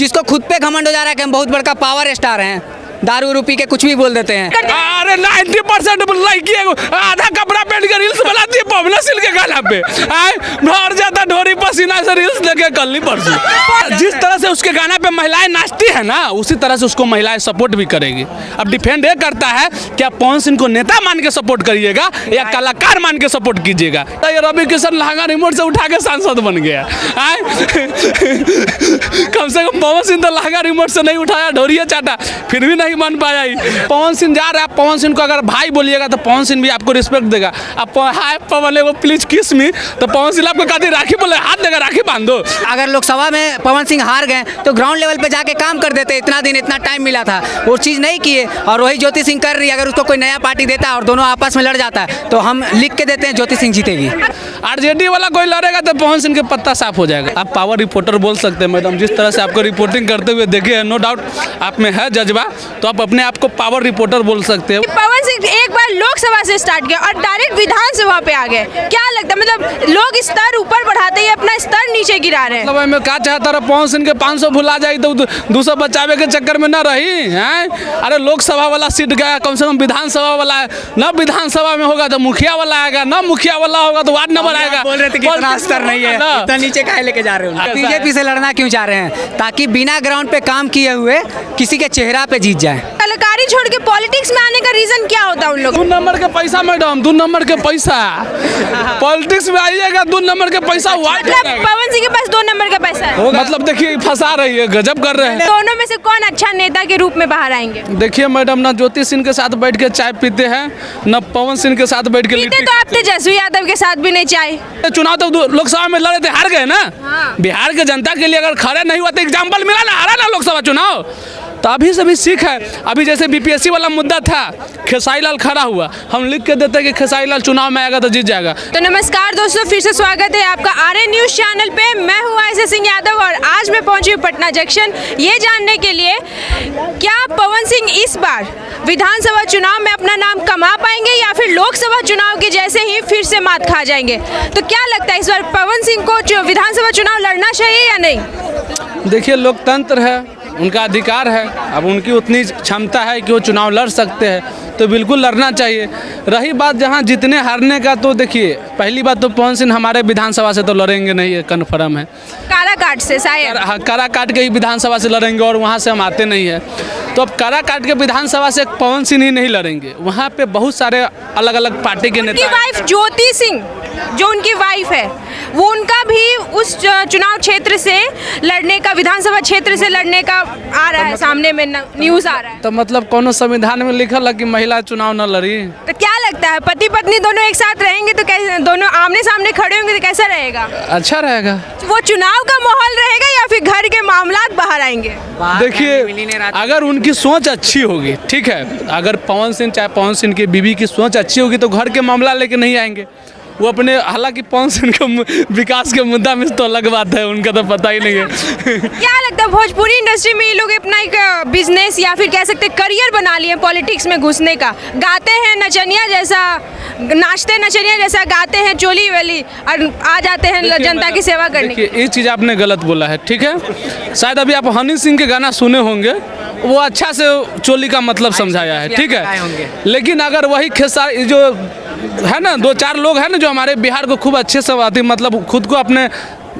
जिसको खुद पे घमंड हो जा रहा है कि हम बहुत बड़का पावर स्टार हैं, दारू रूपी के कुछ भी बोल देते हैं। अरे 90% लड़की आधा कपड़ा पहन कर रील्स बनाती है पवना सिल के गाला पे, भर जाता ढोरी पसीना से रील्स लेके कल नहीं परसों। जिस तरह से उसके गाना पे महिलाएं नाचती है ना, उसी तरह से उसको महिलाएं सपोर्ट भी करेगी। अब डिफेंड ये करता है कि आप पवन सिंह को नेता मान के सपोर्ट करिएगा या कलाकार मान के सपोर्ट कीजिएगा। तो ये रवि किशन लहंगा रिमोट से उठा के सांसद बन गया। कम से कम पवन सिंह तो लहंगा रिमोट से नहीं उठाया, ढोरिया चाटा, फिर भी नहीं मान पाया ही। पवन सिंह जा रहा है, पवन सिंह को अगर भाई बोलिएगा तो पवन सिंह भी आपको रिस्पेक्ट देगा। अब हाय पवन को प्लीज किस मी, तो पवन सिंह आपको कहते राखी बोले, हाथ देगा राखी बांध दो। अगर लोकसभा में पवन सिंह हार गए तो ग्राउंड लेवल पे जाके काम कर देते, इतना दिन इतना टाइम मिला था, वो चीज़ नहीं किए। और वही ज्योति सिंह कर रही है, अगर उसको कोई नया पार्टी देता है और दोनों आपस में लड़ जाता है तो हम लिख के देते हैं ज्योति सिंह जीतेगी। आरजेडी वाला कोई लड़ेगा तो पवन सिंह के पत्ता साफ हो जाएगा। आप पावर रिपोर्टर बोल सकते हैं मैडम, जिस तरह से आपको रिपोर्टिंग करते हुए देखे हैं, नो डाउट आप में है जज्बा, तो आप अपने आप को पावर रिपोर्टर बोल सकते हैं। पवन सिंह एक बार लोकसभा से स्टार्ट किया और डायरेक्ट विधानसभा पे आ गए, क्या लगता है मतलब लोग स्तर ऊपर बढ़ाते ही अपना स्तर नीचे गिरा रहे हैं? मतलब मैं क्या चाहता रहा, पवन सिंह के 500 भुला जाए तो 200 बचावे के चक्कर में ना रही हैं। अरे लोकसभा वाला सीट गया, कम से कम विधानसभा वाला है ना, विधानसभा में होगा तो मुखिया वाला आएगा ना, मुखिया वाला होगा तो वार्ड नंबर आएगा। बोल रहे थे कि इतना स्तर नहीं है, इतना नीचे काहे लेके जा रहे हो? बीजेपी से लड़ना क्यों चाह रहे हैं? ताकि बिना ग्राउंड पे काम किए हुए किसी के चेहरा पे जीत जाए। कलाकारी छोड़ के पॉलिटिक्स में आने का रीजन क्या होता है उन लोग? 2 नंबर के पैसा मैडम, 2 नंबर के पैसा, पॉलिटिक्स में आइएगा 2 नंबर के पैसा। मतलब पवन सिंह के पास 2 नंबर का पैसा है? मतलब देखिए फंसा रही है, गजब कर रहे हैं। दोनों में से कौन अच्छा नेता के रूप में बाहर आएंगे? देखिए मैडम, ना ज्योति सिंह के साथ बैठ के चाय पीते हैं, ना पवन सिंह के साथ बैठ के पीते तो आप तेजस्वी यादव के साथ भी नहीं चाय। चुनाव तो लोकसभा में लड़े थे, हार गए ना। बिहार के जनता के लिए अगर खड़े नहीं हुआ तो एग्जाम्पल मिला ना, हारा ना लोकसभा चुनाव। तो अभी से भी सीख है। अभी जैसे बीपीएससी वाला मुद्दा था, खेसारी लाल खड़ा हुआ, हम लिख के देते कि खेसारी लाल चुनाव में आएगा तो जीत जाएगा। तो नमस्कार दोस्तों, फिर से स्वागत है आपका आर्य न्यूज़ चैनल पे। मैं हूँ आयशा सिंह यादव और आज मैं पहुंची हूँ पटना जंक्शन, ये जानने के लिए क्या पवन सिंह इस बार विधानसभा चुनाव में अपना नाम कमा पाएंगे या फिर लोकसभा चुनाव के जैसे ही फिर से मात खा जाएंगे। तो क्या लगता है इस बार पवन सिंह को विधानसभा चुनाव लड़ना चाहिए या नहीं? देखिए लोकतंत्र है, उनका अधिकार है, अब उनकी उतनी क्षमता है कि वो चुनाव लड़ सकते हैं तो बिल्कुल लड़ना चाहिए। रही बात जहां जीतने हारने का, तो देखिए पहली बात तो पवन सिंह हमारे विधानसभा से तो लड़ेंगे नहीं, ये कन्फर्म है। काराकाट से शायद, काराकाट के ही विधानसभा से लड़ेंगे और वहां से हम आते नहीं है। तो अब काराकाट के विधानसभा से पवन सिंह ही नहीं लड़ेंगे, वहाँ पे बहुत सारे अलग अलग पार्टी के नेता। उनकी वाइफ ज्योति सिंह, जो उनकी वाइफ है, वो उनका भी उस चुनाव क्षेत्र से लड़ने का, विधानसभा क्षेत्र से लड़ने का आ रहा है, सामने में न्यूज़ आ रहा है। तो मतलब कौन संविधान में लिखल है कि महिला चुनाव न लड़ी? तो क्या लगता है पति पत्नी दोनों एक साथ रहेंगे तो कैसे, दोनों आमने सामने खड़े होंगे तो कैसा रहेगा? अच्छा रहेगा। वो चुनाव का माहौल रहेगा या फिर घर के मामलात बाहर आएंगे? देखिए अगर उनकी सोच अच्छी होगी, ठीक है, अगर पवन सिंह चाहे पवन सिंह की बीवी की सोच अच्छी होगी तो घर के मामला लेके नहीं आएंगे वो अपने। हालांकि पवन सिंह के विकास के मुद्दा में तो अलग बात है, उनका तो पता ही नहीं है। क्या लगता है भोजपुरी इंडस्ट्री में ये लोग अपना एक बिजनेस या फिर कह सकते करियर बना लिए पॉलिटिक्स में घुसने का? गाते हैं नचनिया जैसा, नाचते नचनिया जैसा गाते हैं चोली वाली और आ जाते हैं जनता की सेवा करने। ये चीज़ आपने गलत बोला है, ठीक है। शायद अभी आप हनी सिंह के गाना सुने होंगे, वो अच्छा से चोली का मतलब समझाया है, ठीक है। लेकिन अगर वही खेसारी जो है ना, 2-4 लोग हैं ना जो हमारे बिहार को खूब अच्छे से आती, मतलब खुद को अपने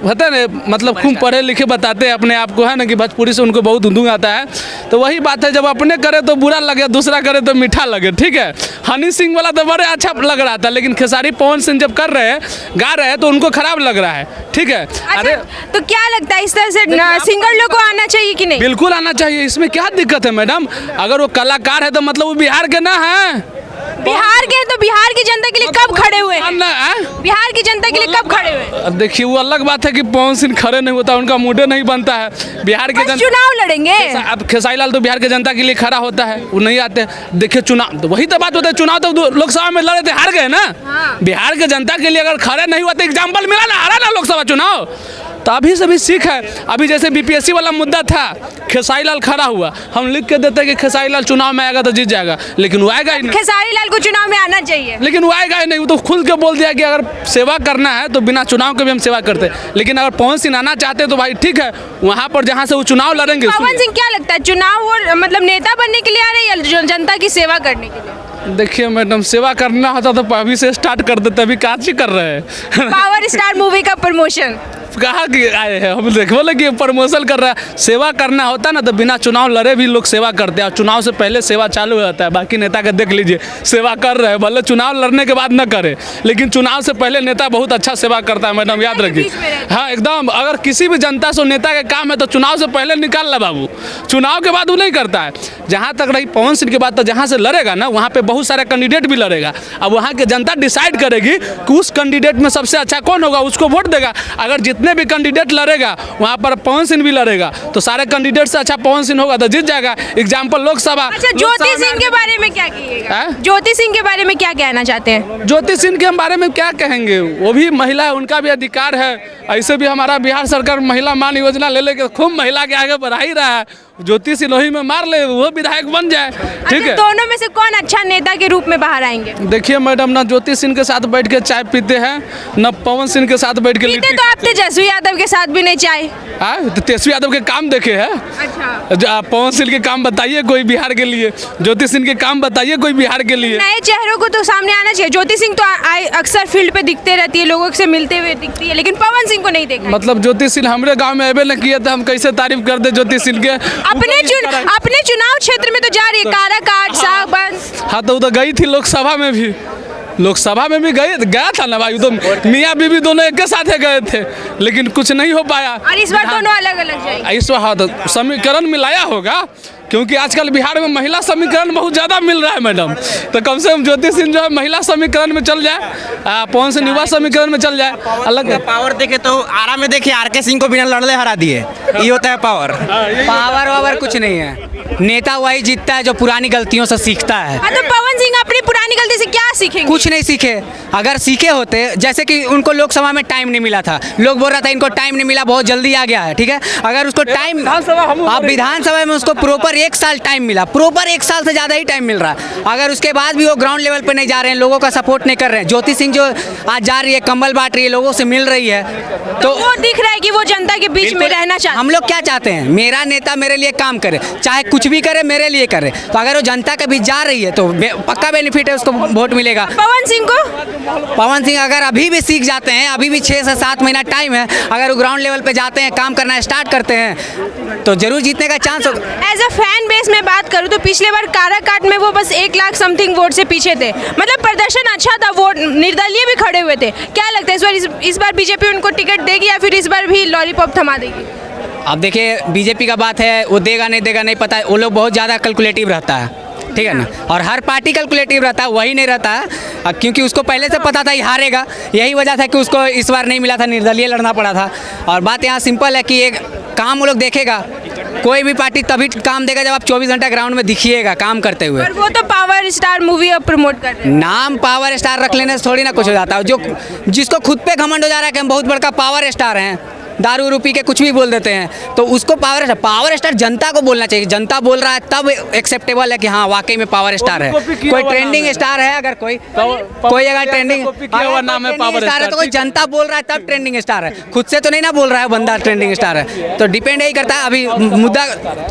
होता है ना, मतलब खूब पढ़े लिखे बताते हैं अपने आप को, है ना, कि भोजपुरी से उनको बहुत उंदू आता है। तो वही बात है, जब अपने करे तो बुरा लगे, दूसरा करे तो मीठा लगे, ठीक है। हनी सिंह वाला तो बड़े अच्छा लग रहा था, लेकिन खेसारी पवन सिंह जब कर रहे हैं, गा रहे हैं, तो उनको खराब लग रहा है, ठीक है। अरे तो क्या लगता है इस तरह से सिंगर लोग को आना चाहिए कि नहीं? बिल्कुल आना चाहिए, इसमें क्या दिक्कत है मैडम? अगर वो कलाकार है तो मतलब वो बिहार के ना है। बिहार के तो बिहार की जनता के लिए कब खड़े हुए हैं? बिहार की जनता के लिए कब खड़े हुए? अब देखिए वो अलग बात है कि पवन सिंह खड़े नहीं होता, उनका मूड नहीं बनता है। बिहार के चुनाव लड़ेंगे, अब खेसारी लाल तो बिहार के जनता के लिए खड़ा होता है, वो नहीं आते। देखिए चुनाव तो वही तो बात होता है, चुनाव तो लोकसभा में लड़े थे, हार गए ना। बिहार के जनता के लिए अगर खड़े नहीं हुआ तो एग्जाम्पल मिला ना, हारा ना लोकसभा चुनाव। तो अभी से भी सीख है। अभी जैसे बीपीएससी वाला मुद्दा था, खेसारी लाल खड़ा हुआ, हम लिख के देते कि खेसारी लाल चुनाव में आएगा तो जीत जाएगा, लेकिन वो आएगा ही नहीं। खेसारी लाल को चुनाव में आना चाहिए, लेकिन वो आएगा ही नहीं। वो तो खुल के बोल दिया कि अगर सेवा करना है तो बिना चुनाव के भी हम सेवा करते हैं। लेकिन अगर पवन सिंह आना चाहते तो भाई ठीक है, वहाँ पर जहाँ से वो चुनाव लड़ेंगे। पवन सिंह क्या लगता है, चुनाव वो मतलब नेता बनने के लिए आ रहे हैं या जनता की सेवा करने के लिए? देखिए मैडम, सेवा करना होता तो अभी से स्टार्ट कर देते, अभी काची कर रहे हैं। पावर स्टार मूवी का प्रमोशन कहाँ के आए हैं हम, देखो लगे प्रमोशन कर रहा है। सेवा करना होता ना तो बिना चुनाव लड़े भी लोग सेवा करते हैं, और चुनाव से पहले सेवा चालू हो जाता है। बाकी नेता का देख लीजिए, सेवा कर रहे हैं, भले चुनाव लड़ने के बाद न करे, लेकिन चुनाव से पहले नेता बहुत अच्छा सेवा करता है मैडम, याद रखिए। हाँ एकदम, अगर किसी भी जनता से नेता का काम है तो चुनाव से पहले निकाल ला बाबू, चुनाव के बाद वो नहीं करता है। जहाँ तक रही पवन सिंह की बात, तो जहाँ से लड़ेगा ना वहाँ पे बहुत सारे कैंडिडेट भी लड़ेगा। अब वहाँ की जनता डिसाइड करेगी कि उस कैंडिडेट में सबसे अच्छा कौन होगा, उसको वोट देगा। अगर जितने भी कैंडिडेट लड़ेगा वहाँ पर पवन सिंह भी लड़ेगा, तो सारे कैंडिडेट से अच्छा पवन सिंह होगा तो जीत जाएगा। एग्जाम्पल लोकसभा। अच्छा, ज्योति सिंह के बारे में क्या कहिएगा? ज्योति सिंह के बारे में क्या कहना चाहते हैं? ज्योति सिंह के बारे में क्या कहेंगे, वो भी महिला है, उनका भी अधिकार है। ऐसे भी हमारा बिहार सरकार महिला मान योजना ले लेके खूब महिला के आगे बढ़ा ही रहा है। ज्योति सिंह लोही में मार ले, वो विधायक बन जाए, ठीक है। दोनों में से कौन अच्छा नेता के रूप में बाहर आएंगे? देखिए मैडम, ना ज्योति सिंह के साथ बैठ के चाय पीते हैं, न पवन सिंह के साथ बैठ के पीते तो आप तेजस्वी यादव के साथ भी नहीं चाय। तो तेजस्वी यादव के काम देखे हैं। अच्छा, पवन सिंह के काम बताइए कोई बिहार के लिए, ज्योति सिंह के काम बताइए कोई बिहार के लिए। नए चेहरों को तो सामने आना चाहिए। ज्योति सिंह तो अक्सर फील्ड पे दिखते रहती है, लोगों से मिलते हुए दिखती है, लेकिन पवन सिंह को नहीं देखा। मतलब ज्योति सिंह हमारे गांव में अबे न किए तो हम कैसे तारीफ कर दे ज्योति सिंह के। अपने चुनाव क्षेत्र में तो जा रही है, काराकाट, साहबगंज। हाँ तो वो तो गई थी लोकसभा में भी, लोकसभा में भी गया था ना भाई, तो मियाँ बीवी दोनों एक के साथ गए थे, लेकिन कुछ नहीं हो पाया। और इस बार दोनों अलग अलग जाएंगे। इस बार हाँ तो समीकरण मिलाया होगा, क्योंकि आजकल बिहार में महिला समीकरण बहुत ज़्यादा मिल रहा है मैडम। तो कम से कम ज्योति सिंह जो है महिला समीकरण में चल जाए, पवन सिंह युवा समीकरण में चल जाए। अलग पावर देखे तो आरा में देखिए आर.के. सिंह को बिना लड़ले हरा दिए, ये होता है पावर। पावर वावर कुछ नहीं है, नेता वही जीतता है जो पुरानी गलतियों से सीखता है। तो पवन सिंह अपनी पुरानी गलती से क्या सीखेंगे? कुछ नहीं सीखे। अगर सीखे होते, जैसे कि उनको लोकसभा में टाइम नहीं मिला था, लोग बोल रहा था इनको टाइम नहीं मिला, बहुत जल्दी आ गया है, ठीक है। अगर उसको टाइम, अब विधानसभा में उसको प्रॉपर 1 साल टाइम मिला, प्रॉपर 1 साल से ज़्यादा ही टाइम मिल रहा है। अगर उसके बाद भी वो ग्राउंड लेवल पे नहीं जा रहे हैं, लोगों का सपोर्ट नहीं कर रहे हैं, ज्योति सिंह जो आज जा रही है, कंबल बांट रही है, लोगों से मिल रही है, तो वो दिख रहा है कि वो जनता के बीच में रहना चाहते हैं। हम लोग क्या चाहते हैं, मेरा नेता मेरे लिए काम करे, चाहे कुछ भी करे मेरे लिए करे। तो अगर वो जनता के बीच जा रही है तो पक्का बेनिफिट है, उसको वोट मिलेगा। पवन सिंह को, पवन सिंह अगर अभी भी सीख जाते हैं, अभी भी 6 से 7 महीना टाइम है, अगर वो ग्राउंड लेवल पे जाते हैं, काम करना स्टार्ट करते हैं, तो जरूर जीतने का चांस होगा। एज अ फैन बेस में बात करूँ तो पिछले बार काराकाट में वो बस 1 लाख समथिंग वोट से पीछे थे, मतलब प्रदर्शन अच्छा था, वोट निर्दलीय भी खड़े हुए थे। क्या लगता है इस बार बीजेपी उनको टिकट देगी या फिर इस बार भी लॉलीपॉप थमा देगी? अब देखिए बीजेपी का बात है, वो देगा नहीं पता है, वो लोग बहुत ज़्यादा कैलकुलेटिव रहता है, ठीक है ना। और हर पार्टी कैलकुलेटिव रहता है, वही नहीं रहता है, क्योंकि उसको पहले से पता था ये हारेगा, यही वजह था कि उसको इस बार नहीं मिला था, निर्दलीय लड़ना पड़ा था। और बात यहाँ सिंपल है कि एक काम वो लोग देखेगा, कोई भी पार्टी तभी काम देगा जब आप 24 घंटा ग्राउंड में दिखिएगा काम करते हुए। और वो तो पावर स्टार मूवी अब प्रमोट कर रहे हैं। नाम पावर स्टार रख लेने से थोड़ी ना कुछ हो जाता है। जो जिसको खुद पे घमंड हो जा रहा है कि हम बहुत बड़का पावर स्टार हैं, दारू रूपी के कुछ भी बोल देते हैं, तो उसको पावर स्टार जनता को बोलना चाहिए। जनता बोल रहा है तब एक्सेप्टेबल है कि हाँ वाकई में पावर स्टार है। कोई ट्रेंडिंग स्टार है, अगर कोई अगर ट्रेंडिंग नाम है पावर स्टार है तो कोई जनता बोल रहा है तब ट्रेंडिंग स्टार है, खुद से तो नहीं ना बोल रहा है बंदा ट्रेंडिंग स्टार है। तो डिपेंड यही करता है। अभी मुद्दा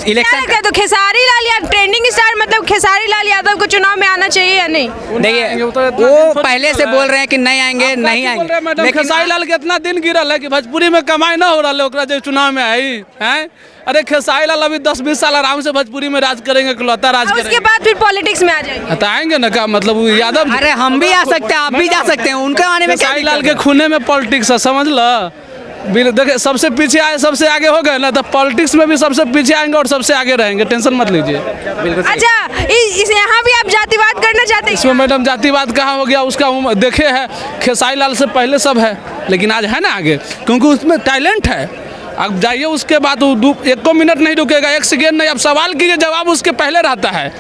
इलेक्शन का, तो खेसारी लाल यादव ट्रेंडिंग स्टार, मतलब खेसारी लाल यादव को चुनाव में आना चाहिए या नहीं? देखिए वो पहले से बोल रहे हैं कि नहीं आएंगे, नहीं आएंगे, लेकिन खेसारी लाल के इतना दिन गिरल है कि भोजपुरी में कमाई ना हो रहा है, जो चुनाव में आई है। अरे खेसारी लाल अभी 10-20 साल आराम से भोजपुरी में राज करेंगे, इकलौता राज करेंगे। उसके बाद फिर पॉलिटिक्स में आ जाएंगे। तो आएंगे ना, क्या मतलब यादव। अरे हम भी आ सकते हैं, आप भी जा सकते हैं, उनके आने में खेसारी लाल के खूने में पॉलिटिक्स है, समझ लो। देखिए सबसे पीछे आए सबसे आगे हो गए ना, तो पॉलिटिक्स में भी सबसे पीछे आएंगे और सबसे आगे रहेंगे, टेंशन मत लीजिए। अच्छा, यहाँ भी आप जातिवाद करना चाहते हैं? इसमें मैडम जातिवाद कहाँ हो गया, उसका देखे है खेसारी लाल से पहले सब है, लेकिन आज है ना आगे, क्योंकि उसमें टैलेंट है। अब जाइए उसके बाद 1 मिनट नहीं रुकेगा, 1 सेकेंड नहीं, अब सवाल कीजिए जवाब उसके पहले रहता है,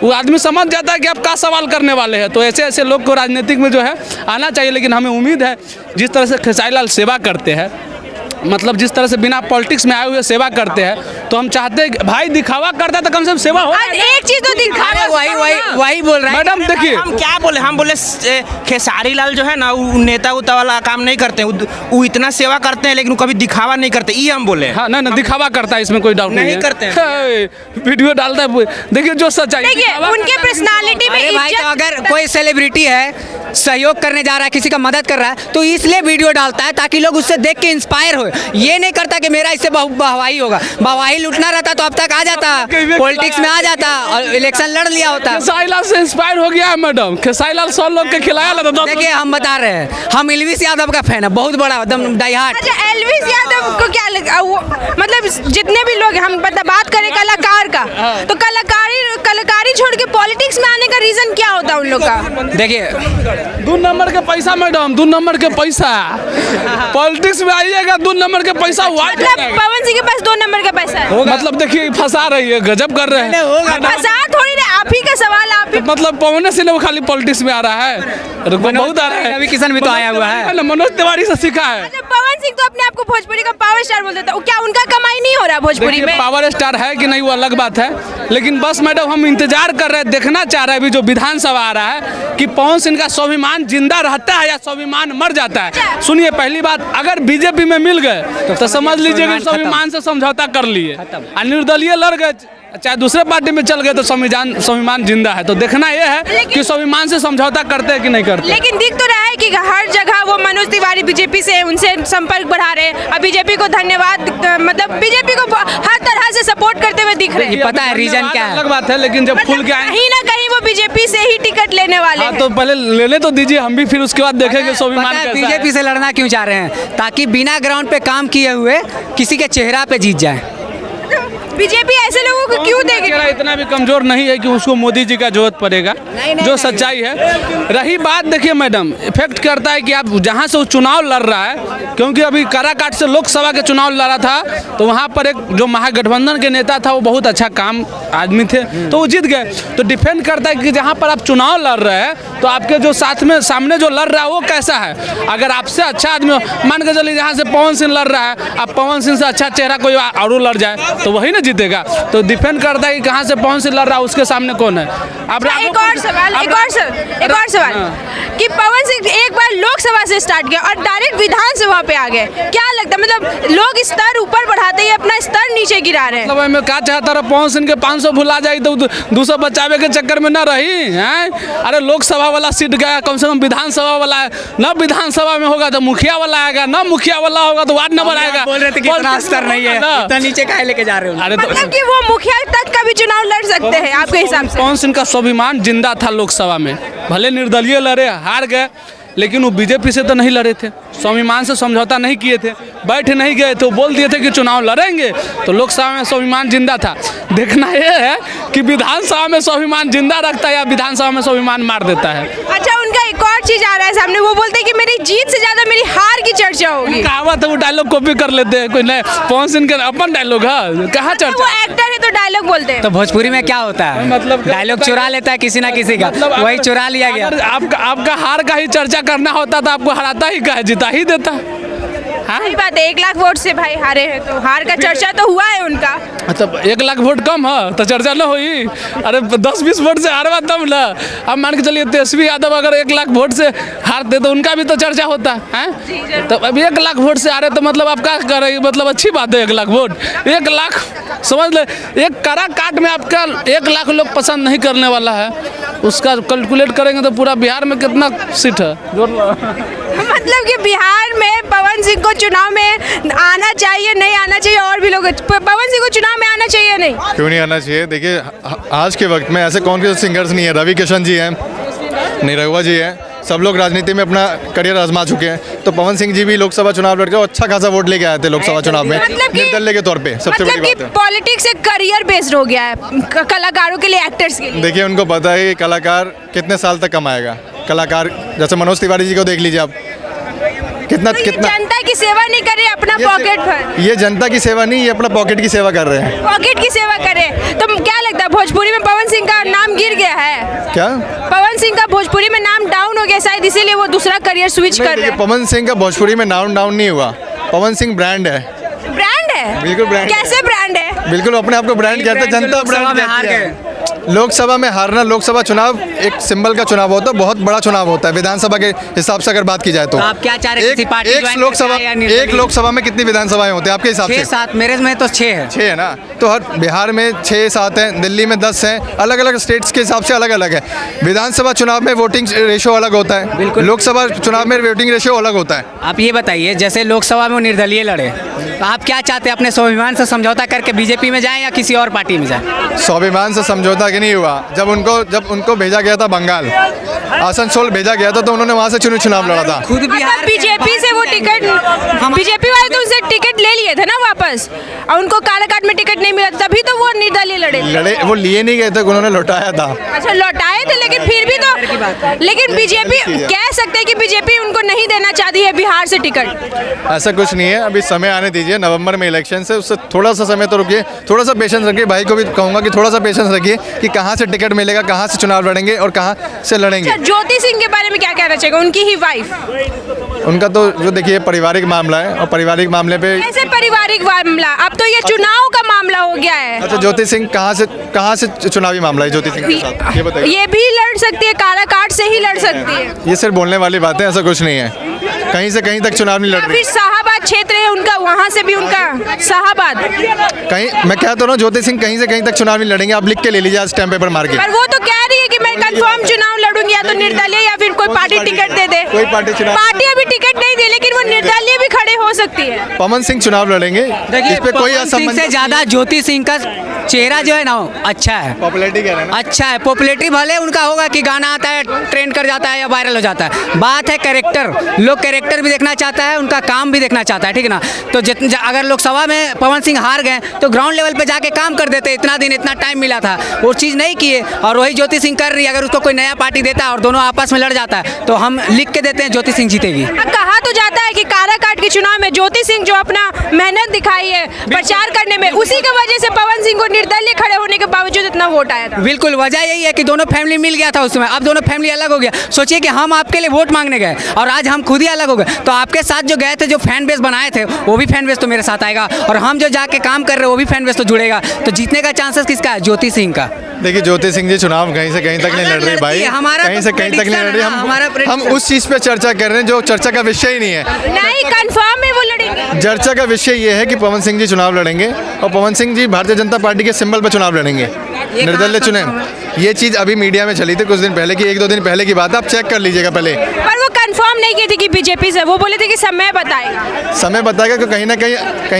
वो आदमी समझ जाता है कि आप क्या सवाल करने वाले हैं। तो ऐसे ऐसे लोग को राजनीतिक में जो है आना चाहिए। लेकिन हमें उम्मीद है जिस तरह से खेसारी लाल सेवा करते हैं, मतलब जिस तरह से बिना पॉलिटिक्स में आए हुए सेवा करते हैं, तो हम चाहते हैं भाई दिखावा करता है तो कम से कम सेवा हो। आज एक चीज तो दिखावा, वही बोल रहा है मैडम देखिए, हम क्या बोले, हम बोले खेसारी लाल जो है ना वो नेता उता वाला काम नहीं करते हैं, वो इतना सेवा करते हैं लेकिन वो कभी दिखावा नहीं करते, ये हम बोले। हाँ ना दिखावा करता है, इसमें कोई डाउट नहीं है। करते हैं। वीडियो डालता है, देखिए जो सच्चाई। देखिए उनके पर्सनालिटी में अरे भाई, तो इज्जत। अगर कोई सेलिब्रिटी है, सहयोग करने जा रहा है, किसी का मदद कर रहा है, तो इसलिए वीडियो डालता है ताकि लोग उससे देख के इंस्पायर हो। ये नहीं करता कि मेरा इससे बहवाही होगा। बहवाही लूटना रहता तो अब तक आ जाता, पॉलिटिक्स में आ जाता और इलेक्शन लड़ लिया होता। खेसारी लाल से इंस्पायर हो गया है मैडम, खेसारी लाल 100 लोग के खिलाया था। देखिए हम बता रहे हैं, हम एल्विस यादव का फैन है, बहुत बड़ा एकदम डाई हार्ट। अच्छा, एल्विस यादव को क्या लगा मतलब जितने भी लोग हम बात करें कलाकार का, तो कलाकारी छोड़ के पॉलिटिक्स में आने का रीजन क्या होता है उन लोग का? देखिए 2 नंबर के पैसा मैडम, 2 नंबर के पैसा। पॉलिटिक्स में आइएगा 2 नंबर के पैसा मतलब पवन सिंह के पास 2 नंबर का पैसा है? मतलब देखिए फंसा रही है, गजब कर रहे हैं। फंसा थोड़ी ना, आप ही का सवाल, आप ही। मतलब पवन सिंह वो खाली पॉलिटिक्स में आ रहा है, बहुत आ रहा है। रवि किशन भी तो आया हुआ है, मनोज तिवारी से सीखा है। अच्छा, पवन सिंह तो अपने आप को भोजपुरी का पावर स्टार बोल देता है, क्या उनका कमाई नहीं हो रहा भोजपुरी में? पावर स्टार है कि नहीं वो अलग बात है, लेकिन बस मैडम हम इंतजार कर रहे हैं, देखना चाह रहे हैं अभी जो विधानसभा आ रहा है कि पवन सिंह का स्वाभिमान जिंदा रहता है या स्वाभिमान मर जाता है। सुनिए, पहली बात, अगर बीजेपी में मिल गए तो समझ लीजिए कि स्वाभिमान से समझौता कर लिए, और निर्दलीय लड़ गए चाहे दूसरे पार्टी में चल गए तो स्वाभिमान जिंदा है। तो देखना यह है कि स्वाभिमान से समझौता करते हैं कि नहीं करते। लेकिन दिख तो रहा है कि हर जगह वो मनोज तिवारी बीजेपी से उनसे संपर्क बढ़ा रहे हैं, और बीजेपी को धन्यवाद, मतलब बीजेपी को हर तरह से सपोर्ट करते हुए दिख रहे हैं। पता है रीजन क्या है? अलग बात है, लेकिन जब खुल के आए कहीं ना कहीं वो बीजेपी से ही टिकट लेने वाले हैं। तो पहले लेने तो दीजिए, हम भी फिर उसके बाद देखेंगे स्वाभिमान कैसा है। बीजेपी से लड़ना क्यों चाह रहे हैं? ताकि बिना ग्राउंड पे काम किए हुए किसी के चेहरा पे जीत जाए। बीजेपी ऐसे लोगों को क्यों देगी? चेहरा इतना भी कमजोर नहीं है कि उसको मोदी जी का जरूरत पड़ेगा, जो सच्चाई है। रही बात, देखिए मैडम, इफेक्ट करता है कि आप जहां से वो चुनाव लड़ रहा है, क्योंकि अभी काराकाट से लोकसभा के चुनाव लड़ रहा था, तो वहां पर एक जो महागठबंधन के नेता था वो बहुत अच्छा काम आदमी थे, तो वो जीत गए। तो डिपेंड करता है कि जहाँ पर आप चुनाव लड़ रहे हैं तो आपके जो साथ में सामने जो लड़ रहा है वो कैसा है। अगर आपसे अच्छा आदमी हो, मान के चलिए जहाँ से पवन सिंह लड़ रहा है, अब पवन सिंह से अच्छा चेहरा कोई और लड़ जाए तो वही ना जीतेगा। तो डिपेंड करता है कि कहाँ से पवन सिंह लड़ रहा है, उसके सामने कौन है। अब एक और सवाल कि पवन सिंह एक बार लोकसभा से स्टार्ट किया और डायरेक्ट विधानसभा पे आ गए, क्या लगता है? मतलब लोग स्तर ऊपर बढ़ाते ही अपना स्तर नीचे गिरा रहे हैं। मतलब मैं क्या चाहता रहा, पवन सिंह के 500 भुला जाए तो 200 बचावे के चक्कर में ना रही हैं। अरे लोकसभा वाला सीट गया, कम से कम विधानसभा वाला है ना। विधानसभा में होगा तो मुखिया वाला आएगा ना, मुखिया वाला होगा तो वार्ड नंबर आएगा। बोल रहे थे कि इतना स्तर नहीं है, इतना नीचे काहे लेके जा रहे हो? अरे मतलब कि वो मुखिया तक का भी चुनाव लड़ सकते हैं आपके हिसाब से? पवन सिंह का स्वाभिमान जिंदा था लोकसभा में, भले निर्दलीय लड़े, हार गए, लेकिन वो बीजेपी से तो नहीं लड़े थे, स्वाभिमान से समझौता नहीं किए थे, बैठ नहीं गए थे, बोल दिए थे कि चुनाव लड़ेंगे, तो लोकसभा में स्वाभिमान जिंदा था। देखना यह है कि विधानसभा में स्वाभिमान जिंदा रखता है या विधानसभा में स्वाभिमान मार देता है। अच्छा, उनका एक और चीज आ रहा है सामने, वो बोलते हैं कि मेरी जीत से ज्यादा मेरी हार की चर्चा होगी। कहावत है, वो डायलॉग कॉपी कर लेते हैं, कोई नहीं। पवन सिंह के अपन डायलॉग है, कहाँ तो चर्चा? वो एक्टर है तो डायलॉग बोलते हैं। तो भोजपुरी में क्या होता है? मतलब डायलॉग चुरा लेता है किसी ना किसी का, वही चुरा लिया गया। आपका हार का ही चर्चा करना होता तो आपको हराता ही का है, जिता ही देता। हाँ, सही बात है, 1 लाख वोट से भाई हारे हैं, तो हार का चर्चा तो हुआ है उनका। मतलब 1 लाख वोट कम है तो चर्चा न हुई? अरे 10-20 वोट से हारवा तब ना। अब मान के चलिए तेजस्वी यादव अगर 1 लाख वोट से हारते तो उनका भी तो चर्चा होता है। तो अब 1 लाख वोट से हारे तो मतलब आप क्या कर रहे हैं? मतलब अच्छी बात है 1 लाख वोट, 1 लाख समझ ले, एक काराकाट में आपका 1 लाख लोग पसंद नहीं करने वाला है, उसका कैलकुलेट करेंगे तो पूरा बिहार में कितना सीट है? मतलब कि बिहार में पवन सिंह को चुनाव में आना चाहिए, नहीं आना चाहिए? और भी लोग, पवन सिंह को चुनाव में आना चाहिए नहीं? क्यों नहीं आना चाहिए? देखिए आज के वक्त में ऐसे कौन से सिंगर्स नहीं है, रवि किशन जी हैं, निरहुआ जी हैं, सब लोग राजनीति में अपना करियर आजमा चुके हैं। तो पवन सिंह जी भी लोकसभा चुनाव लड़के अच्छा खासा वोट लेके आए थे लोकसभा चुनाव में, निर्दलीय के तौर पे। सबसे बड़ी बात है पॉलिटिक्स एक करियर बेस्ड हो गया है कलाकारों के लिए, एक्टर्स के लिए। देखिए उनको पता है कि कलाकार कितने साल तक कमाएगा। कलाकार जैसे मनोज तिवारी जी को देख लीजिए आप, कितना तो कितना जनता की सेवा नहीं कर रहे, अपना पॉकेट भर। ये जनता की सेवा नहीं, ये अपना पॉकेट की सेवा कर रहे हैं। पॉकेट की सेवा करे तो क्या लगता है भोजपुरी में पवन सिंह का नाम गिर गया है? क्या पवन सिंह का भोजपुरी में नाम डाउन हो गया शायद, इसीलिए वो दूसरा करियर स्विच कर रहे हैं। पवन सिंह का भोजपुरी में नाम डाउन नहीं हुआ, पवन सिंह ब्रांड है, ब्रांड है? बिल्कुल ब्रांड है। कैसे ब्रांड है? बिल्कुल अपने आप को ब्रांड कहते हैं, जनता ब्रांड हार कहती गए। है। लोकसभा में हारना, लोकसभा चुनाव एक सिंबल का चुनाव होता है, बहुत बड़ा चुनाव होता है विधानसभा के हिसाब से अगर बात की जाए तो। तो आप क्या चाह रहे हैं, किसी पार्टी एक ज्वाइन लोकसभा, करके आए या निर्दलीय? एक लोकसभा में कितनी विधानसभाएं होती हैं आपके हिसाब से? 6-7 मेरे में तो 6 है। 6 है ना, तो हर बिहार में 6-7 हैं, दिल्ली में 10 हैं, अलग अलग स्टेट्स के हिसाब से अलग अलग है। विधानसभा चुनाव में वोटिंग रेशो अलग होता है, बिल्कुल। लोकसभा चुनाव में वोटिंग रेशो अलग होता है। आप ये बताइए, जैसे लोकसभा में वो निर्दलीय लड़े, तो आप क्या चाहते हैं, अपने स्वाभिमान से समझौता करके बीजेपी में जाएं या किसी और पार्टी में जाएं? स्वाभिमान से समझौता कि नहीं हुआ। जब उनको भेजा गया था बंगाल, आसनसोल भेजा गया था, तो उन्होंने वहाँ से चुनाव लड़ा था। खुद मतलब बिहार बीजेपी से वो टिकट, बीजेपी वाले तो उनसे टिकट ले लिए थे ना वापस, और उनको काराकाट में टिकट नहीं मिला, तभी तो वो निर्दलीय लड़े। वो लिए नहीं गए थे, उन्होंने लौटाया था। अच्छा, लौटाए थे, लेकिन फिर भी तो, लेकिन बीजेपी कह सकते हैं कि बीजेपी उनको नहीं देना चाहती है बिहार से टिकट। ऐसा कुछ नहीं है, अभी समय आने दीजिए, नवंबर में इलेक्शन से, उससे थोड़ा सा समय तो रुकिए, थोड़ा सा पेशेंस रखिए। भाई को भी कहूँगा कि थोड़ा सा पेशेंस रखिए कि कहाँ से टिकट मिलेगा, कहाँ से चुनाव लड़ेंगे और कहाँ से लड़ेंगे। अच्छा, ज्योति सिंह के बारे में क्या कहना चाहिए, उनकी ही वाइफ? उनका तो जो देखिए पारिवारिक मामला है, और पारिवारिक मामले पे कैसे पारिवारिक मामला? अब तो ये चुनाव का मामला हो गया है। अच्छा, ज्योति सिंह कहाँ से चुनावी मामला है ज्योति सिंह के साथ, ये बताइए। ये भी लड़ सकती है, काराकाट से ही लड़ सकती है। ये सिर्फ बोलने वाली बातें, ऐसा कुछ नहीं है, कहीं से कहीं तक चुनाव नहीं लड़ रही। फिर शाहाबाद क्षेत्र है उनका, वहाँ से भी उनका शाहाबाद। कहीं मैं कहता हूँ ना, ज्योति सिंह कहीं से कहीं तक चुनाव नहीं लड़ेंगे, आप लिख के ले लीजिए आज स्टैम्प पेपर मार के। पर वो तो कह रही है कि मैं कंफर्म चुनाव लड़ूंगी, या तो निर्दलीय या फिर कोई पार्टी टिकट दे दे। कोई पार्टी चुनाव, पार्टी अभी टिकट नहीं दे, लेकिन वो निर्दलीय भी खड़े हो सकती है। पवन सिंह चुनाव लड़ेंगे, देखिए, इस पे कोई पवन सिंह से ज्यादा ज्योति सिंह का चेहरा जो है ना अच्छा है, पॉपुलैरिटी कह रहे हैं ना। अच्छा है। पॉपुलैरिटी भले उनका होगा कि गाना आता है, ट्रेंड कर जाता है या वायरल हो जाता है, बात है कैरेक्टर। लोग कैरेक्टर भी देखना चाहता है, उनका काम भी देखना चाहता है, ठीक है ना। तो अगर लोकसभा में पवन सिंह हार गए तो ग्राउंड लेवल पे जाके काम कर देते, इतना दिन इतना टाइम मिला था, वो चीज़ नहीं किए। और वही ज्योति सिंह कर रही है, अगर उसको कोई नया पार्टी देता है और दोनों आपस में लड़ जाता है, तो हम लिख के देते हैं ज्योति सिंह जीतेगी। अब कहा तो जाता है कि काराकाट के चुनाव में ज्योति सिंह जो अपना मेहनत दिखाई है प्रचार करने में, उसी की वजह से पवन सिंह को निर्दलीय खड़े होने के बावजूद इतना वोट आया था। बिल्कुल, वजह यही है कि दोनों फैमिली मिल गया था उसमें, अब दोनों फैमिली अलग हो गया। सोचिए कि हम आपके लिए वोट मांगने गए और आज हम खुद ही अलग हो गए, तो आपके साथ जो गए थे, जो फैन बेस बनाए थे, वो भी फैन बेस तो मेरे साथ आएगा, और हम जो जाके काम कर रहे हैं वो भी फैन बेस तो जुड़ेगा। तो जीतने का चांसेस किसका है? ज्योति सिंह का। देखिए, ज्योति सिंह जी चुनाव कहीं से कहीं तक नहीं लड़ रही भाई, हमारा कहीं से कहीं तक नहीं लड़ रही। हम उस चीज़ पे चर्चा कर रहे हैं जो चर्चा का विषय ही नहीं है। नहीं, कंफर्म है वो लड़ेंगे। चर्चा का विषय ये है कि पवन सिंह जी चुनाव लड़ेंगे, और पवन सिंह जी भारतीय जनता पार्टी के सिंबल पर चुनाव लड़ेंगे, निर्दलीय चुने। ये चीज़ अभी मीडिया में चली थी कुछ दिन पहले की, 1-2 दिन पहले की बात है, आप चेक कर लीजिएगा पहले। पर वो कंफर्म नहीं की थी कि बीजेपी से, वो बोले थे कि समय बताएगा। समय बताएगा कि कहीं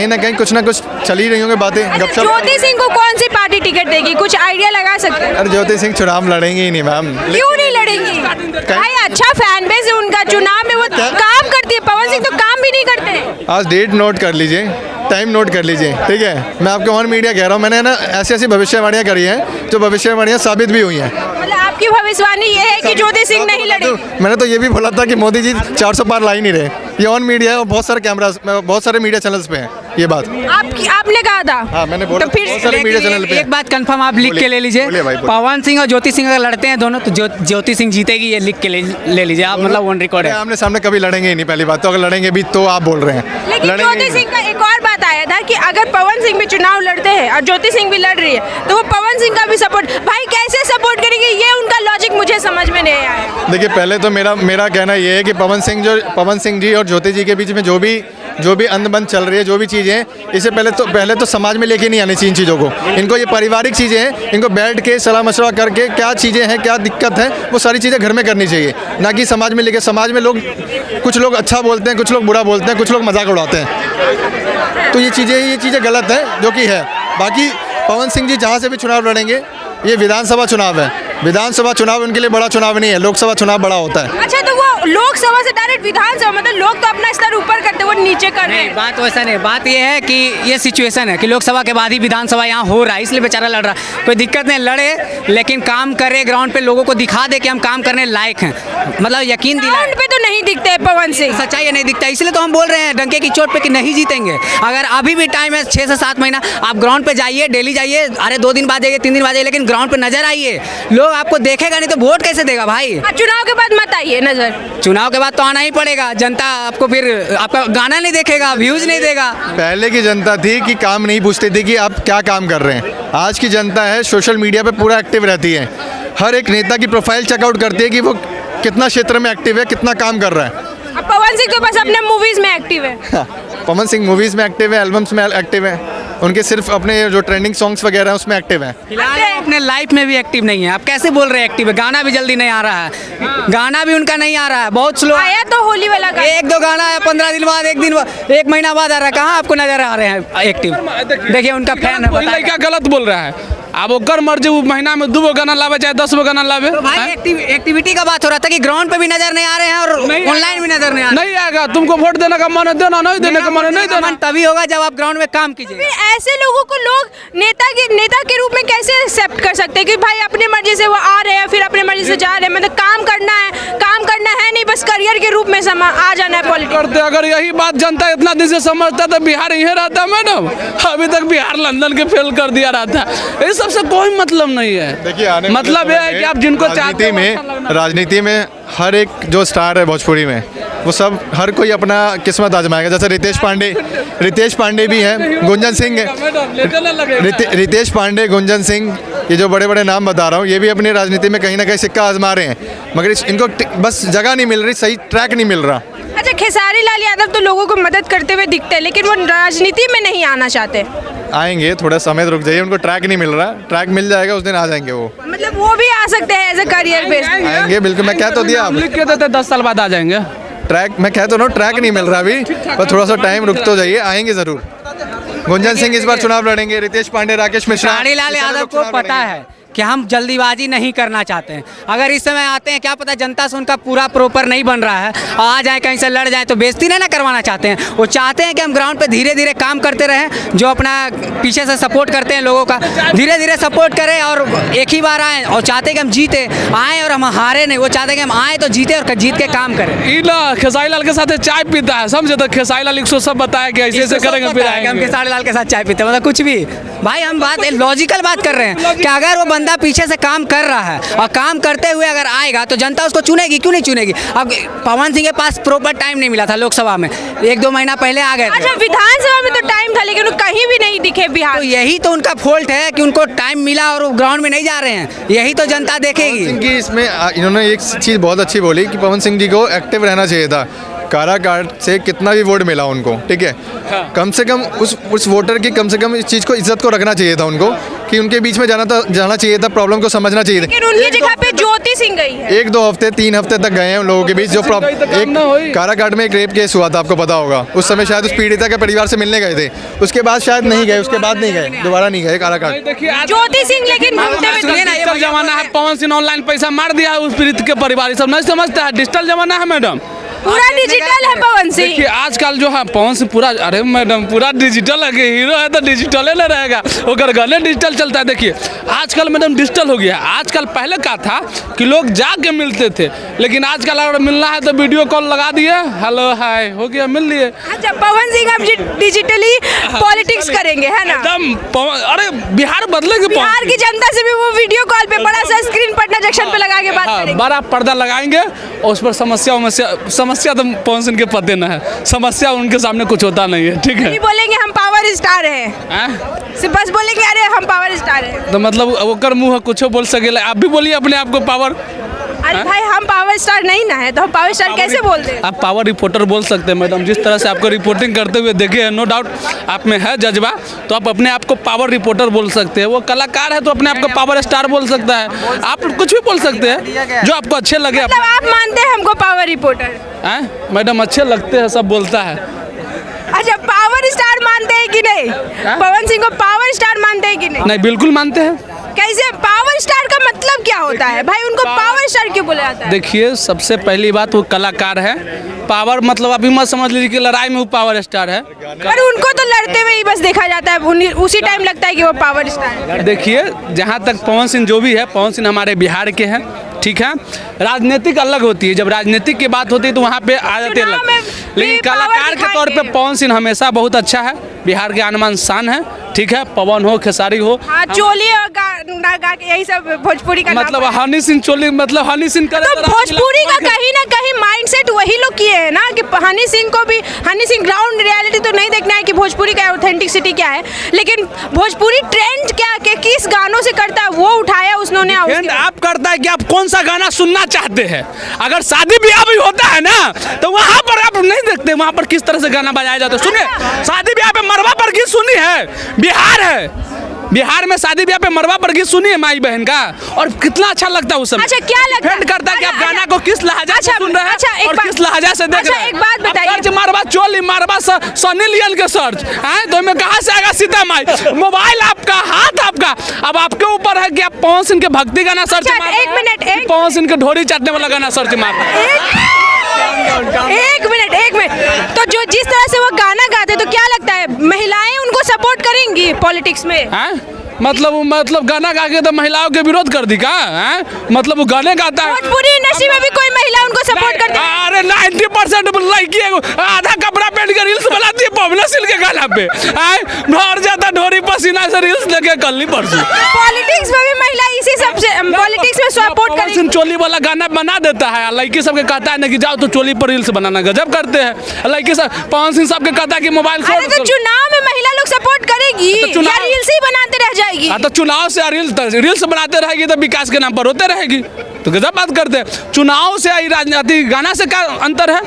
ना कहीं कुछ ना कुछ चल ही रही होंगे बातें, गपशप। ज्योति सिंह को कौन सी पार्टी टिकट देगी, कुछ आइडिया लगा सकते हैं? अरे ज्योति सिंह चुनाव लड़ेंगे ही नहीं मैम। क्यों नहीं लड़ेंगी भाई? अच्छा फैन बेस है उनका, चुनाव में वो काम करती है। पवन सिंह तो काम भी नहीं करते। आज डेट नोट कर लीजिए, टाइम नोट कर लीजिए, ठीक है। मैं आपको ऑन मीडिया कह रहा हूँ, मैंने ना ऐसी भविष्यवाणियाँ करी हैं जो भविष्यवाणियाँ साबित भी हुई हैं। मतलब आपकी भविष्यवाणी ये है कि ज्योति सिंह नहीं लड़ेगी? मैंने तो ये भी बोला था कि मोदी जी 400 पार ला ही नहीं रहे। ये ऑन मीडिया है और बहुत सारे कैमरा, बहुत सारे मीडिया चैनल्स पे है ये बात। आपने कहा था? हाँ, मैंने बोला, तो फिर बहुत सारे मीडिया चैनल पे। एक बात कंफर्म आप लिख के ले लीजिए, बोलिए भाई, बोलिए। पवन सिंह और ज्योति सिंह अगर लड़ते हैं दोनों, तो ज्योति सिंह जीतेगी, ये लिख के ले लीजिए आप, मतलब ऑन रिकॉर्ड है। आमने सामने कभी लड़ेंगे ही नहीं, पहली बात तो। अगर लड़ेंगे भी तो आप बोल रहे हैं लेकिन ज्योति सिंह का एक और बात आया था कि अगर पवन सिंह भी चुनाव लड़ते हैं और ज्योति सिंह भी लड़ रही है, तो वो पवन सिंह का भी सपोर्ट, भाई कैसे सपोर्ट करेंगे? ये उनका लॉजिक मुझे समझ में नहीं आया। देखिए, पहले तो मेरा कहना ये है कि पवन सिंह जी और ज्योति जी के बीच में जो भी अंधबंध चल रही है, जो भी चीज़ें हैं, इससे पहले तो समाज में लेके नहीं आनी चाहिए इन चीज़ों को। इनको ये पारिवारिक चीज़ें हैं, इनको बैठ के सलाह मशवरा करके क्या चीज़ें हैं, क्या दिक्कत है, वो सारी चीज़ें घर में करनी चाहिए, ना कि समाज में लेके। समाज में कुछ लोग अच्छा बोलते हैं, कुछ लोग बुरा बोलते हैं, कुछ लोग मजाक उड़ाते हैं, तो ये चीज़ें गलत है जो कि है। बाकी पवन सिंह जी जहाँ से भी चुनाव लड़ेंगे, ये विधानसभा चुनाव है, विधानसभा चुनाव उनके लिए बड़ा चुनाव नहीं है, लोकसभा चुनाव बड़ा होता है। अच्छा, तो वो लोकसभा से डायरेक्ट विधानसभा, मतलब लोग तो अपना स्तर ऊपर करते, वो नीचे कर रहे नहीं, हैं। बात वैसा नहीं, बात ये है कि ये सिचुएशन है कि लोकसभा के बाद ही विधानसभा यहाँ हो रहा है, इसलिए बेचारा लड़ रहा है। कोई दिक्कत नहीं, लड़े, लेकिन काम करे, ग्राउंड पे लोगों को दिखा दे कि हम काम करने लायक हैं। मतलब यकीन दिलाए। ग्राउंड पे तो नहीं दिखते पवन सिंह। सच्चाई है, नहीं दिखता, इसलिए तो हम बोल रहे हैं डंके की चोट पे कि नहीं जीतेंगे। अगर अभी भी टाइम है 6 से 7 महीना, आप ग्राउंड पे जाइए, डेली जाइए, अरे 2 दिन बाद जाइए, 3 दिन बाद जाइए, लेकिन ग्राउंड पे नजर आइए। लोग आपको देखेगा नहीं तो वोट कैसे देगा भाई? चुनाव के बाद मत आइए नजर। चुनाव के बाद तो आना ही पड़ेगा, जनता आपको फिर आपका गाना नहीं देखेगा, व्यूज नहीं देगा। पहले की जनता थी कि काम नहीं पूछती थी कि आप क्या काम कर रहे हैं। आज की जनता है सोशल मीडिया पे पूरा एक्टिव रहती है, हर एक नेता की प्रोफाइल चेकआउट करती है कि वो कितना क्षेत्र में एक्टिव है, कितना काम कर रहा है। अब पवन सिंह तो बस अपने मूवीज में एक्टिव है। पवन सिंह मूवीज़ में एक्टिव है, एल्बम्स में एक्टिव है, उनके सिर्फ अपने जो ट्रेंडिंग सॉन्ग्स वगैरह हैं उसमें एक्टिव है। फिलहाल वो अपने लाइफ में भी एक्टिव नहीं है। आप कैसे बोल रहे हैं एक्टिव है? गाना भी जल्दी नहीं आ रहा है, गाना भी उनका नहीं आ रहा है, बहुत स्लो। आया तो होली वाला गाना। 1-2 गाना है, 15 दिन बाद, 1 दिन बाद, 1 महीना बाद आ रहा है। कहाँ आपको नजर आ रहे हैं एक्टिव? देखिए उनका फैन है, बताइए। लड़का गलत बोल रहा है। अब ओकर मर्जी, वो महीना में 2 गाना लावे चाहे 10 गाना लावे। तो भाई एक्टिविटी का बात हो रहा था कि ग्राउंड पे भी नजर नहीं आ रहे हैं और ऑनलाइन भी नजर नहीं आ रहे। नहीं आएगा, तुमको वोट देने का मन है देना, नहीं देने का मन है नहीं देना। तभी होगा जब आप ग्राउंड में काम कीजिए। फिर ऐसे लोगों को लोग नेता के रूप में कैसे एक्सेप्ट कर सकते हैं कि भाई अपनी मर्जी से वो आ रहे हैं, फिर अपनी मर्जी से जा रहे हैं? मतलब काम करना है नहीं, बस करियर के रूप में आ जाना है पॉलिटिक्स करते। अगर यही बात जनता इतना दिन से समझता तो बिहार यही रहता मैडम। अभी तक बिहार लंदन के फेल कर दिया रहता। इस सबसे कोई मतलब नहीं है। देखिए मतलब यह है कि आप जिनको चाहते हैं, राजनीति में हर एक जो स्टार है भोजपुरी में, वो सब हर कोई अपना किस्मत आजमाएगा। जैसे रितेश पांडे भी हैं, गुंजन सिंह है, रितेश पांडे, गुंजन सिंह, ये जो बड़े बड़े नाम बता रहा हूँ, ये भी अपनी राजनीति में कहीं ना कहीं सिक्का आजमा रहे हैं, मगर इनको बस जगह नहीं मिल रही, सही ट्रैक नहीं मिल रहा। अच्छा, खेसारी लाल यादव तो लोगों को मदद करते हुए दिखते हैं, लेकिन वो राजनीति में नहीं आना चाहते। आएंगे, थोड़ा समय रुक जाइए, उनको ट्रैक नहीं मिल रहा, ट्रैक मिल जाएगा उस दिन आ जाएंगे वो। मतलब वो भी आ सकते हैं एज ए करियर बेस। आएंगे बिल्कुल, मैं कह तो दिया, आप लिख के देते 10 साल बाद आ जाएंगे। ट्रैक, मैं कह तो रहा हूँ ट्रैक नहीं मिल रहा अभी, पर थोड़ा सा टाइम रुक तो जाइए, आएंगे जरूर। गुंजन सिंह इस बार चुनाव लड़ेंगे, रितेश पांडे, राकेश मिश्रा। खेसारी लाल यादव को पता है कि हम जल्दीबाजी नहीं करना चाहते हैं। अगर इस समय आते हैं, क्या पता जनता से उनका पूरा प्रॉपर नहीं बन रहा है, आ जाए कहीं से लड़ जाए तो बेइज्जती नहीं ना करवाना चाहते हैं। वो चाहते हैं कि हम ग्राउंड पे धीरे धीरे काम करते रहें, जो अपना पीछे से सपोर्ट करते हैं लोगों का, धीरे धीरे सपोर्ट करें और एक ही बार आएँ। और चाहते हैं कि हम जीते, आएँ और हम हारे नहीं। वो चाहते हैं कि हम आएँ तो जीते और जीत के काम करें। खेसारी लाल के साथ चाय पीता है, समझे? तो खेसारी लाल इसको सब बताया कि ऐसे करेंगे, फिर हम खेसारी लाल के साथ चाय पीते हैं, मतलब कुछ भी। भाई हम बात लॉजिकल बात कर रहे हैं कि अगर वो बंदा पीछे से काम कर रहा है और काम करते हुए अगर आएगा तो जनता उसको चुनेगी, क्यों नहीं चुनेगी? अब पवन सिंह के पास प्रॉपर टाइम नहीं मिला था लोकसभा में, 1-2 महीना पहले आ गए थे। अच्छा, विधानसभा में तो टाइम था, लेकिन वो कहीं भी नहीं दिखे बिहार। तो यही तो उनका फॉल्ट है कि उनको टाइम मिला और वो ग्राउंड में नहीं जा रहे हैं। यही तो जनता देखेगी। सिंह की इसमें इन्होंने एक चीज़ बहुत अच्छी बोली कि पवन सिंह जी को एक्टिव रहना चाहिए था। काराकाट से कितना भी वोट मिला उनको, ठीक है, कम से कम उस वोटर की कम से कम इस चीज़ को, इज्जत को रखना चाहिए था उनको, कि उनके बीच में जाना चाहिए था, प्रॉब्लम को समझना चाहिए था। लेकिन उनकी जगह पे ज्योति सिंह गई है। 1-2 हफ्ते 3 हफ्ते तक गए हैं उन लोगों के बीच। जो एक काराकाट में एक रेप केस हुआ था, आपको पता होगा, उस समय शायद उस पीड़िता के परिवार से मिलने गए थे, उसके बाद शायद नहीं गए, उसके बाद नहीं गए, दोबारा नहीं गए काराकाट। ज्योति सिंह लेकिन डिजिटल जमाना है, पवन सिंह ऑनलाइन पैसा मार दिया है उस पीड़ित के परिवार, सब नहीं समझता है। डिजिटल जमाना है मैडम, पूरा डिजिटल है पवन सिंह। देखिए आजकल जो है पवन सिंह पूरा, अरे मैडम पूरा डिजिटल है, हीरो है तो डिजिटल ही रहेगा, अगर गाने डिजिटल चलता है। देखिए आजकल मैडम डिजिटल हो गया है। आजकल पहले का था कि लोग जाके मिलते थे, लेकिन आजकल अगर मिलना है तो वीडियो कॉल लगा दिए, हेलो हाय हो गया, मिल लिए। अच्छा, पवन सिंह अब डिजिटली पॉलिटिक्स करेंगे, है ना? एकदम, अरे बिहार बदलेगी। बिहार की जनता से भी वो वीडियो कॉल पे बड़ा सा स्क्रीन पटना जंक्शन पे लगा के बात करेंगे। बड़ा पर्दा लगाएंगे और उस पर समस्या तो पवन सिंह के पते न है, समस्या उनके सामने कुछ होता नहीं है, ठीक है। बोलेंगे हम पावर स्टार हैं, सिर्फ बस बोलेंगे अरे हम पावर स्टार हैं, तो मतलब ओकर मुँह कुछ बोल सकेला। आप भी बोलिए अपने आप को पावर। अरे भाई हम पावर स्टार नहीं ना है तो हम पावर स्टार कैसे बोलते हैं? आप पावर रिपोर्टर बोल सकते हैं मैडम, जिस तरह से आपको रिपोर्टिंग करते हुए देखे हैं, नो डाउट आप में है जज्बा, तो आप अपने आप को पावर रिपोर्टर बोल सकते हैं। वो कलाकार है तो अपने आप को पावर स्टार बोल सकता है। आप कुछ भी बोल सकते हैं जो आपको अच्छे लगे। मतलब आप मानते हैं हमको पावर रिपोर्टर? मैडम अच्छे लगते हैं, सब बोलता है। अच्छा, पावर स्टार मानते हैं कि नहीं? पवन सिंह को पावर स्टार मानते हैं कि नहीं? नहीं, बिल्कुल मानते हैं। कैसे? पावर स्टार का मतलब क्या होता है भाई? उनको पावर स्टार क्यों बोला जाता है? देखिए सबसे पहली बात, वो कलाकार है। पावर मतलब अभी मत समझ लीजिए कि लड़ाई में वो पावर स्टार है, पर उनको तो लड़ते हुए ही बस देखा जाता है, उसी टाइम लगता है कि वो पावर स्टार है। देखिए जहाँ तक पवन सिंह जो भी है, पवन सिंह हमारे बिहार के हैं, ठीक है। राजनीतिक अलग होती है, जब राजनीतिक की बात होती है तो वहाँ पे आ जाते चुनाव अलग, में लेकिन भी कलाकार पावर के तौर पे दिखाएंगे। पवन सिंह हमेशा बहुत अच्छा है, बिहार के आनमान शान है, ठीक है। पवन हो, खेसारी हो, हाँ, चोली और गाना गा के यही सब भोजपुरी का मतलब नाम है। हनी सिंह चोली, मतलब हनी सिंह करे तो भोजपुरी का कहीं ना कहीं माइंडसेट वही लोग किए हैं ना कि हनी सिंह को भी, हनी सिंह ग्राउंड रियलिटी तो नहीं देखना है कि भोजपुरी का ऑथेंटिसिटी क्या है, लेकिन भोजपुरी ट्रेंड क्या के किस गानों से करता है वो उठाया उसने। ट्रेंड आप करता है कि आप कौन सा गाना सुनना चाहते हैं। अगर शादी ब्याह भी होता है ना तो वहाँ पर आप नहीं देखते वहाँ पर किस तरह से गाना बजाया जाता है। सुनिए, शादी ब्याह पे मरवा पर गीत सुनी है, बिहार है, बिहार में शादी ब्याह पे मरवा पर गीत सुनी है माई बहन का, और कितना अच्छा लगता है उस समय। अच्छा, क्या लगता है? डिपेंड करता है कि आप अच्छा, गाना को किस लहजा से सुन रहे हैं और किस लहजा से देख रहे हैं। एक बात बताइए, सर्च मारवा चोली, मारवा सनी लियोन के सर्च है तो में कहाँ से आएगा सीता माई? मोबाइल आपका, हाथ आपका, अब आपके ऊपर है कि आप पवन सिंह के भक्ति गाना सर्च अच्छा, मार, एक मिनट, पवन सिंह के ढोरी चाटने वाला गाना सर्च मार। एक मिनट, तो जो जिस तरह से वो गाना गाते तो क्या लगता है महिलाएं उनको सपोर्ट करेंगी पॉलिटिक्स में? हैं? मतलब गाना गा के तो महिलाओं के विरोध कर दी का? हैं? मतलब वो गाने गाता है, भोजपुरी इंडस्ट्री में भी कोई महिला उनको सपोर्ट करती है? अरे 90% लड़की आधा कपड़ा पहन के रील्स बनाती है पवना सिंह के गाना पे, भर जाता ढोरी पसीना से रील्स लेके कल नहीं परसों। पॉलिटिक्स में भी महिला इसी सब से पॉलिटिक्स में सपोर्ट पवन करेंगी। सिंह चोली वाला गाना बना देता है, लड़की सबके कहता है ना कि जाओ तो चोली पर रील्स बनाना, गजब करते हैं लड़की सब। पवन सिंह सबके कहता है कि मोबाइल अरे तो चुनाव में महिला लोग सपोर्ट करेगी तो चुनाव- या रील्स ही बनाते रह जाएगी? तो चुनाव से रील्स बनाते रहेगी तो विकास के नाम पर होते रहेगी, तो गजब बात करते हैं। चुनाव से राजनीति गाना से क्या अंतर है?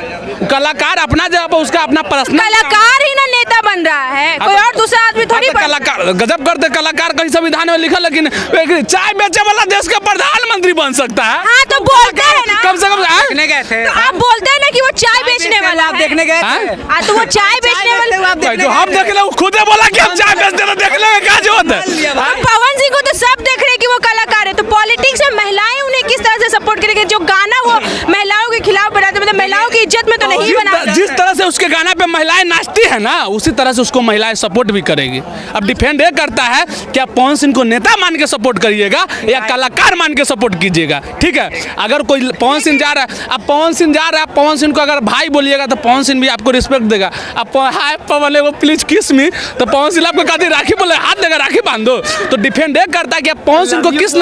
कलाकार अपना जगह पर उसका अपना पर्सनल, कलाकार ही ना नेता बन रहा है, कोई और दूसरा आदमी थोड़ी बन। कलाकार गजब करते, कलाकार कहीं संविधान में लिखा, लेकिन चाय बेचे वाला देश का प्रधानमंत्री बन सकता है। हाँ, तो बोलते हैं ना, कम से कम देखने गए थे, तो आप बोलते हैं ना कि वो चाय बेचने वाला आप है। देखने गए हाँ? थे, हाँ, तो वो चाय बेचने वाला जो हम देख ले वो खुद ही बोला कि हम चाय बेचते हैं, देख ले क्या जो होता है। तो पवन सिंह को तो सब देख रहे हैं कि वो कलाकार है, तो पॉलिटिक्स में महिलाएं उन्हें किस तरह से सपोर्ट करेंगे? जो गाना वो महिलाओं के खिलाफ बनाते, मतलब महिलाओं की इज्जत में तो नहीं बनाते। जिस तरह से उसके गाना पे महिलाएं नाचती है ना, उसी तरह से उसको महिलाएं सपोर्ट भी करेगी। अब डिपेंड ये करता है कि आप पवन सिंह को नेता मान के सपोर्ट करिएगा या कलाकार मान के सपोर्ट कीजिएगा, ठीक है। अगर कोई पवन सिंह जा रहा है, अब पवन सिंह जा रहा है, पवन सिंह को अगर भाई बोलिएगा तो पवन सिंह भी आपको रिस्पेक्ट देगा। अब हाय पवन वो प्लीज किस मी, तो पवन सिंह आपको कहते राखी बोले हाथ देगा राखी बांध दो। तो डिपेंड ये करता है कि आप पवन सिंह को किस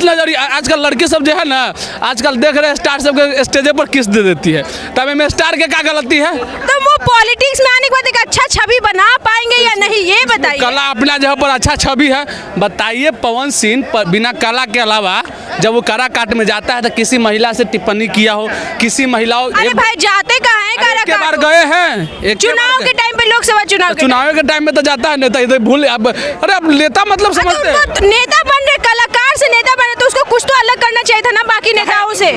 नजर आजकल लड़की सब जो है ना, आजकल देख रहे हैं स्टार सब के स्टेज पर किस दे देती है, तब में स्टार के क्या गलती है? तो वो पॉलिटिक्स में आने के बाद एक अच्छा छवि बना पाएंगे या नहीं, ये बताइए। कला अपना जगह पर अच्छा छवि है। बताइए पवन सिंह बिना कला के अलावा जब वो काराकाट में जाता है तो किसी महिला से टिप्पणी किया हो, किसी महिलाओं अरे भाई जाते कहाँ हैं एक बार काराकाट? गए हैं, एक चुनाव के टाइम पे, लोकसभा चुनाव के टाइम में तो जाता है नेता, इधर भूल अब, अरे अब नेता मतलब समझते हैं। तो नेता बन रहे, कलाकार से नेता बने तो उसको कुछ तो अलग करना चाहिए था ना बाकी नेताओं से।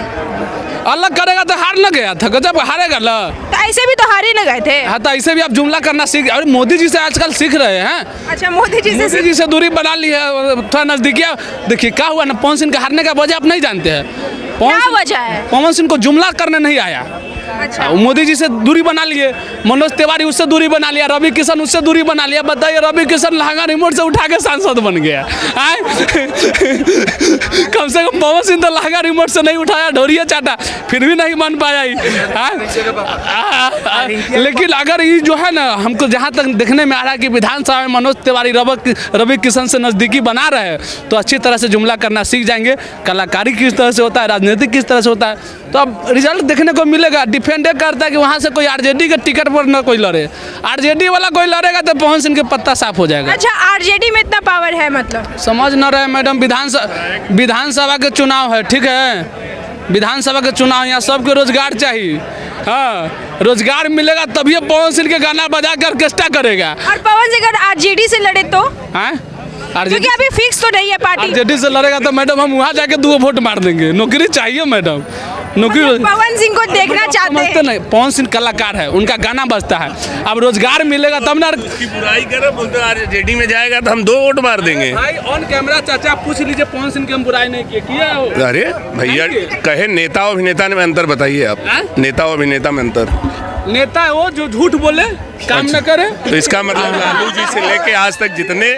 अलग करेगा तो हार न गया था, गजब हारेगा ना। तो ऐसे भी तो हार ही न गए थे। हाँ, तो ऐसे भी आप जुमला करना सीख, अरे मोदी जी से आजकल सीख रहे हैं। अच्छा, मोदी जी से दूरी बना ली है, थोड़ा नजदीकी। देखिए क्या हुआ ना, पवन सिंह के हारने का वजह आप नहीं जानते हैं। क्या वजह है? पवन सिंह को जुमला करने नहीं आया। अच्छा, मोदी जी से दूरी बना लिए, मनोज तिवारी उससे दूरी बना लिया, रवि किशन उससे दूरी बना लिया। बताइए रवि किशन लहंगा रिमोट से उठा के सांसद बन गया। कम से कम पवन सिंह तो लहंगा रिमोट से नहीं उठाया, ढोरिया चाटा, फिर भी नहीं बन पाया। लेकिन अगर ये जो है ना, हमको जहाँ तक देखने में आ रहा है कि विधानसभा में मनोज तिवारी रवि किशन से नज़दीकी बना रहे हैं, तो अच्छी तरह से जुमला करना सीख जाएंगे। कलाकारी किस तरह से होता है, राजनीति किस तरह से होता है, तो अब रिजल्ट देखने को मिलेगा। डिफेंड करता है कि वहाँ से कोई आरजेडी के टिकट पर न कोई लड़े, आरजेडी वाला कोई लड़ेगा तो पवन सिंह के पत्ता साफ हो जाएगा। अच्छा, आरजेडी में इतना पावर है मतलब? समझ न रहे मैडम, विधानसभा के चुनाव है, ठीक है, विधानसभा के चुनाव, यहाँ सबके रोजगार चाहिए। हाँ, रोजगार मिलेगा तभी पवन सिंह के गाना बजा कर ऑर्केस्ट्रा करेगा। और पवन सिंह अगर आरजेडी से लड़े तो? क्योंकि अभी फिक्स तो नहीं है पार्टी। आरजेडी से लड़ेगा तो मैडम हम वहाँ जाके 2 वोट मार देंगे। नौकरी चाहिए मैडम, नौकरी। पवन सिंह को देखना चाहते हैं। नहीं, पवन सिंह कलाकार है, उनका गाना बजता है, अब रोजगार मिलेगा तब ना। उसकी बुराई करे, बोलते आरजेडी में जाएगा तो हम 2 वोट मार देंगे। भाई ऑन कैमरा चाचा पूछ लीजिए, पवन सिंह की हम बुराई नहीं किया हो। अरे भैया कहे नेता और अभिनेता में अंतर बताइए आप। नेता और अभिनेता में अंतर? नेता है वो जो झूठ बोले, काम न करे। तो इसका मतलब लालू जी से लेके आज तक जितने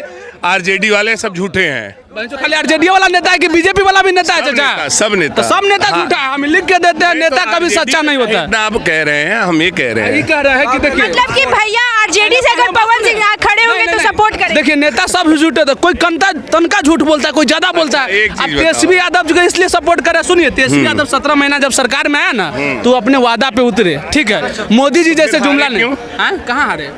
आरजेडी वाले सब झूठे हैं। जो खाली आरजेडी वाला नेता है कि बीजेपी वाला भी नेता है चाचा? सब नेता तो सब नेता झूठा है, हम लिख के देते हैं, नेता कभी सच्चा नहीं होता है। आप कह रहे हैं, हम ये कह रहे यही हैं। कह रहे हैं कि देखिए, मतलब कि भैया आरजेडी से अगर पवन सिंह यहाँ खड़े होंगे तो सपोर्ट करेंगे। देखिए नेता सब झूठे थे, कोई तनका झूठ बोलता है, कोई ज्यादा बोलता है। एक चीज अब बताओ। तेजस्वी यादव जो इसलिए सपोर्ट करे, सुनिए, तेजस्वी यादव 17 महीना जब सरकार में आया ना तो अपने वादा पे उतरे, ठीक है। मोदी जी जैसे जुमला नहीं। हाँ, कहाँ हारे?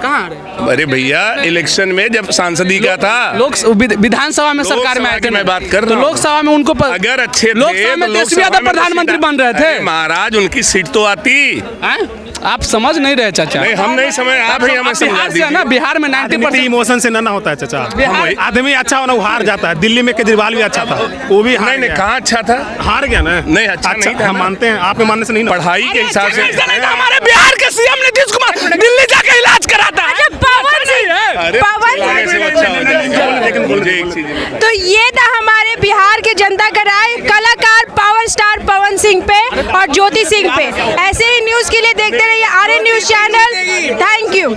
कहाँ हारे? अरे भैया, इलेक्शन में जब सांसदी का था, लोक विधानसभा में सरकार में आए थे, मैं बात कर तो रहा हूँ। लोकसभा में उनको अगर अच्छे थे लोकसभा में तो तेजस्वी यादव प्रधानमंत्री बन रहे थे। अरे महाराज, उनकी सीट तो आती। हैं? आप समझ नहीं रहे चाचा। नहीं, हम नहीं समझ, आप ही हमें समझा बिहार से है ना, दीजिए। बिहार में 90% इमोशन से ना होता है चाचा। बिहार- आदमी अच्छा होना वो हार जाता है। दिल्ली में केजरीवाल भी अच्छा था, वो भी हार नहीं नहीं, गया। कहाँ अच्छा था? हार गया ना। नहीं, अच्छा नहीं था हम ना। मानते हैं, आपके मानने से नहीं ना। पढ़ाई के हिसाब से हमारे बिहार के सीएम नीतीश कुमार दिल्ली जाके इलाज कराता है। अच्छा, पवन सिंह अरे पवन आगे से अच्छा हो जाए। लेकिन मुझे एक चीज बताओ। तो ये था हमारे बिहार के जनता का राय कलाकार पावर स्टार पवन सिंह पे और ज्योति सिंह पे। ऐसे ही न्यूज़ के लिए देखते रहिए Aryan news channel. Thank you.